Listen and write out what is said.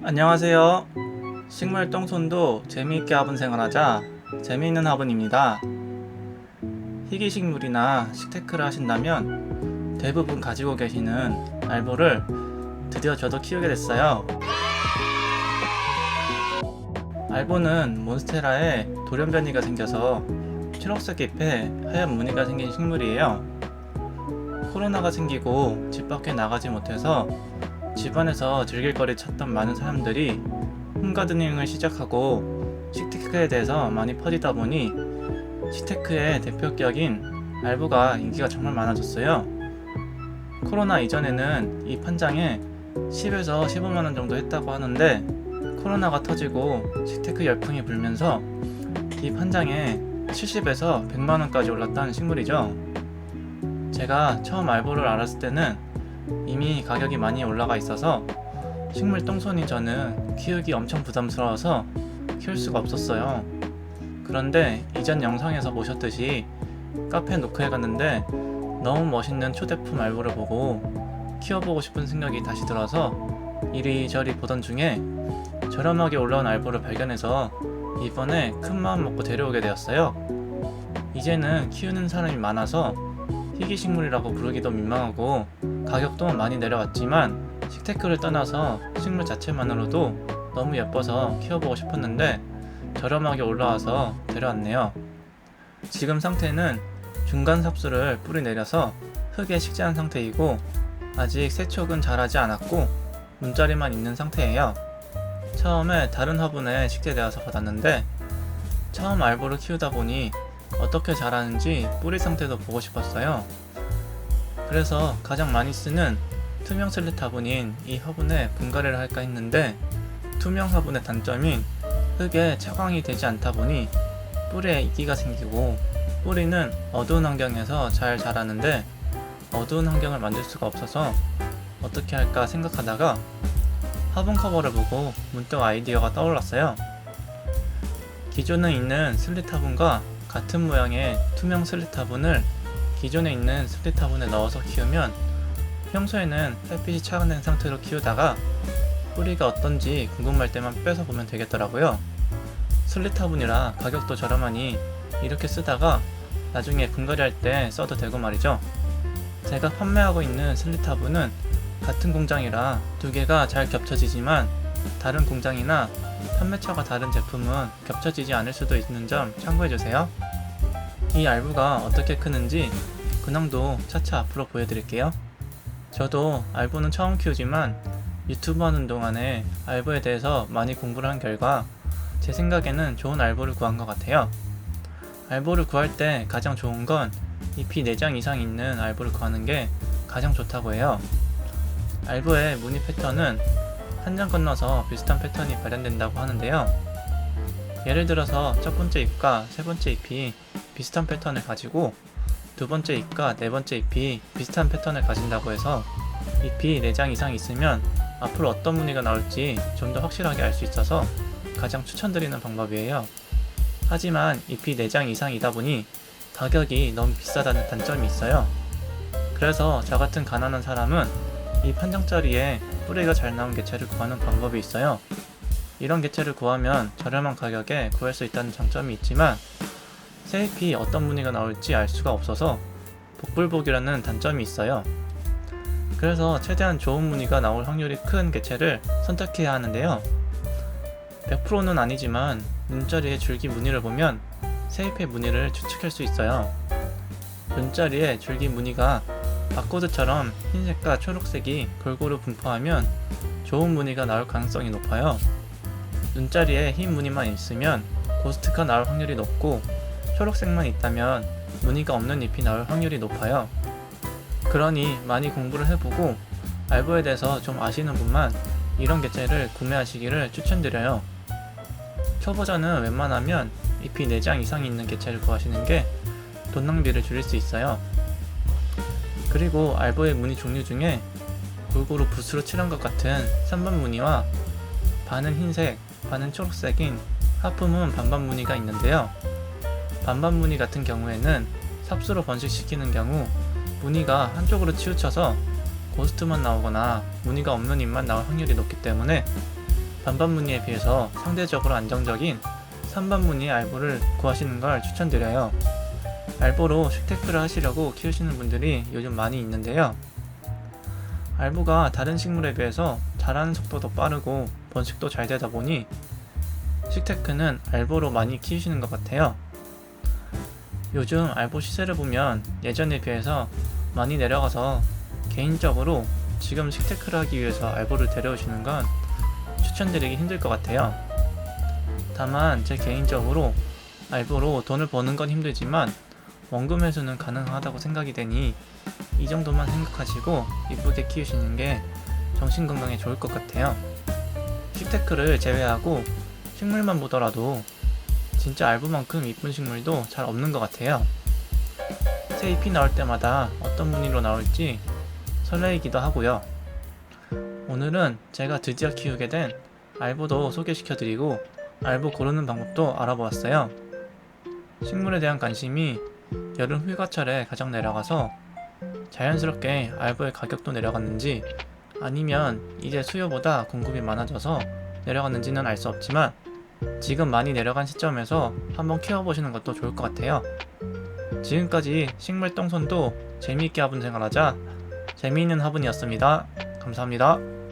안녕하세요. 식물 똥손도 재미있게 화분 생활하자 재미있는 화분입니다. 희귀식물이나 식테크를 하신다면 대부분 가지고 계시는 알보를 드디어 저도 키우게 됐어요. 알보는 몬스테라에 돌연변이가 생겨서 초록색 잎에 하얀 무늬가 생긴 식물이에요. 코로나가 생기고 집 밖에 나가지 못해서 집안에서 즐길 거리 찾던 많은 사람들이 홈가드닝을 시작하고 식테크에 대해서 많이 퍼지다 보니 식테크의 대표격인 알보가 인기가 정말 많아졌어요. 코로나 이전에는 이 한 장에 10에서 15만원 정도 했다고 하는데 코로나가 터지고 식테크 열풍이 불면서 이 한 장에 70에서 100만원까지 올랐다는 식물이죠. 제가 처음 알보를 알았을 때는 이미 가격이 많이 올라가 있어서 식물 똥손인 저는 키우기 엄청 부담스러워서 키울 수가 없었어요. 그런데 이전 영상에서 보셨듯이 카페 노크에 갔는데 너무 멋있는 초대품 알보를 보고 키워보고 싶은 생각이 다시 들어서 이리저리 보던 중에 저렴하게 올라온 알보를 발견해서 이번에 큰 마음 먹고 데려오게 되었어요. 이제는 키우는 사람이 많아서 희귀식물이라고 부르기도 민망하고 가격도 많이 내려왔지만 식테크를 떠나서 식물 자체만으로도 너무 예뻐서 키워보고 싶었는데 저렴하게 올라와서 데려왔네요. 지금 상태는 중간 삽수를 뿌리 내려서 흙에 식재한 상태이고 아직 세척은 잘하지 않았고 문자리만 있는 상태예요. 처음에 다른 화분에 식재되어서 받았는데 처음 알보를 키우다 보니 어떻게 자라는지 뿌리 상태도 보고 싶었어요. 그래서 가장 많이 쓰는 투명 슬릿 화분인 이 화분에 분갈이를 할까 했는데 투명 화분의 단점인 흙에 채광이 되지 않다 보니 뿌리에 이끼가 생기고 뿌리는 어두운 환경에서 잘 자라는데 어두운 환경을 만들 수가 없어서 어떻게 할까 생각하다가 화분 커버를 보고 문득 아이디어가 떠올랐어요. 기존에 있는 슬릿 화분과 같은 모양의 투명 슬릿 화분을 기존에 있는 슬릿 화분에 넣어서 키우면 평소에는 햇빛이 차단된 상태로 키우다가 뿌리가 어떤지 궁금할 때만 빼서 보면 되겠더라고요. 슬릿 화분이라 가격도 저렴하니 이렇게 쓰다가 나중에 분갈이 할 때 써도 되고 말이죠. 제가 판매하고 있는 슬릿 화분은 같은 공장이라 두 개가 잘 겹쳐지지만 다른 공장이나 판매처가 다른 제품은 겹쳐지지 않을 수도 있는 점 참고해주세요. 이 알보가 어떻게 크는지 근황도 차차 앞으로 보여드릴게요. 저도 알보는 처음 키우지만 유튜브 하는 동안에 알보에 대해서 많이 공부를 한 결과 제 생각에는 좋은 알보를 구한 것 같아요. 알보를 구할 때 가장 좋은 건 잎이 4장 이상 있는 알보를 구하는 게 가장 좋다고 해요. 알보의 무늬 패턴은 한 장 건너서 비슷한 패턴이 발현된다고 하는데요. 예를 들어서 첫 번째 잎과 세 번째 잎이 비슷한 패턴을 가지고 두 번째 잎과 네 번째 잎이 비슷한 패턴을 가진다고 해서 잎이 4장 이상 있으면 앞으로 어떤 무늬가 나올지 좀 더 확실하게 알 수 있어서 가장 추천드리는 방법이에요. 하지만 잎이 4장 이상이다 보니 가격이 너무 비싸다는 단점이 있어요. 그래서 저 같은 가난한 사람은 잎 한 장짜리에 뿌리가 잘 나온 개체를 구하는 방법이 있어요. 이런 개체를 구하면 저렴한 가격에 구할 수 있다는 장점이 있지만 새 잎이 어떤 무늬가 나올지 알 수가 없어서 복불복이라는 단점이 있어요. 그래서 최대한 좋은 무늬가 나올 확률이 큰 개체를 선택해야 하는데요. 100%는 아니지만 눈자리의 줄기 무늬를 보면 새 잎의 무늬를 추측할 수 있어요. 눈자리의 줄기 무늬가 바코드처럼 흰색과 초록색이 골고루 분포하면 좋은 무늬가 나올 가능성이 높아요. 눈자리에 흰 무늬만 있으면 고스트가 나올 확률이 높고 초록색만 있다면 무늬가 없는 잎이 나올 확률이 높아요. 그러니 많이 공부를 해보고 알보에 대해서 좀 아시는 분만 이런 개체를 구매하시기를 추천드려요. 초보자는 웬만하면 잎이 4장 이상 있는 개체를 구하시는 게 돈 낭비를 줄일 수 있어요. 그리고 알보의 무늬 종류 중에 골고루 붓으로 칠한 것 같은 3번 무늬와 반은 흰색, 반은 초록색인 하프문 반반 무늬가 있는데요. 반반 무늬 같은 경우에는 삽수로 번식시키는 경우 무늬가 한쪽으로 치우쳐서 고스트만 나오거나 무늬가 없는 잎만 나올 확률이 높기 때문에 반반 무늬에 비해서 상대적으로 안정적인 3반 무늬의 알보를 구하시는 걸 추천드려요. 알보로 식테크를 하시려고 키우시는 분들이 요즘 많이 있는데요. 알보가 다른 식물에 비해서 자라는 속도도 빠르고 번식도 잘 되다 보니 식테크는 알보로 많이 키우시는 것 같아요. 요즘 알보 시세를 보면 예전에 비해서 많이 내려가서 개인적으로 지금 식테크를 하기 위해서 알보를 데려오시는 건 추천드리기 힘들 것 같아요. 다만 제 개인적으로 알보로 돈을 버는 건 힘들지만 원금 회수는 가능하다고 생각이 되니 이 정도만 생각하시고 이쁘게 키우시는 게 정신건강에 좋을 것 같아요. 식테크를 제외하고 식물만 보더라도 진짜 알보만큼 이쁜 식물도 잘 없는 것 같아요. 새 잎이 나올 때마다 어떤 무늬로 나올지 설레이기도 하고요. 오늘은 제가 드디어 키우게 된 알보도 소개시켜드리고 알보 고르는 방법도 알아보았어요. 식물에 대한 관심이 여름 휴가철에 가장 내려가서 자연스럽게 알보의 가격도 내려갔는지 아니면 이제 수요보다 공급이 많아져서 내려갔는지는 알 수 없지만 지금 많이 내려간 시점에서 한번 키워보시는 것도 좋을 것 같아요. 지금까지 식물 똥손도 재미있게 화분 생활하자 재미있는 화분이었습니다. 감사합니다.